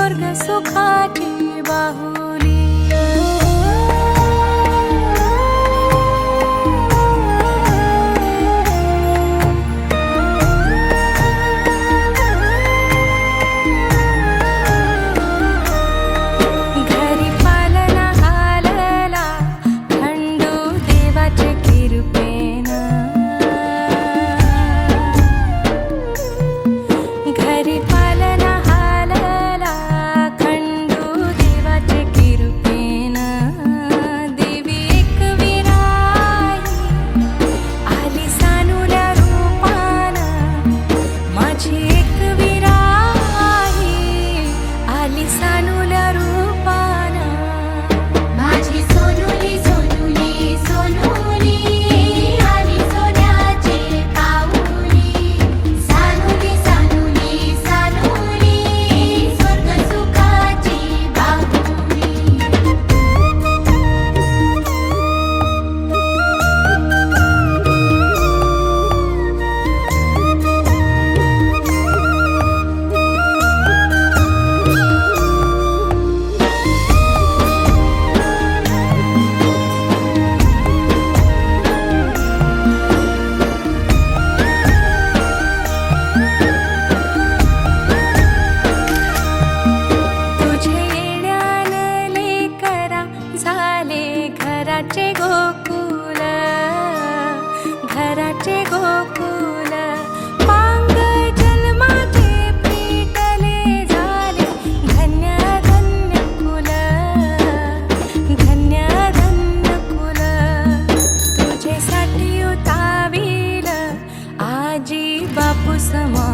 स्वर्ग सुखाची बाहुली. घरी पालना हालला खंडू देवाचे कृपेनं. घरी पालना हालला खंडू देवाचे कृपेनं. देवी एकविराई आली सानुल्या रूपानं. माझी एकविराई आली सानुल्या रूपानं. माझी सोनुली सोनुली सोनुली आली सोन्याचे पाऊली. सानुली सानुली सानुली स्वर्ग सुखाची बाहुली. तुझे येण्यानं लेकरा झाले घराचे गोकुल. घराचे गोकुल पांग जन्माचे पेटले झाले धन्य धन्य कुल. धन्य धन्य कुल तुझेसाठी उताविल आजी बापू समा.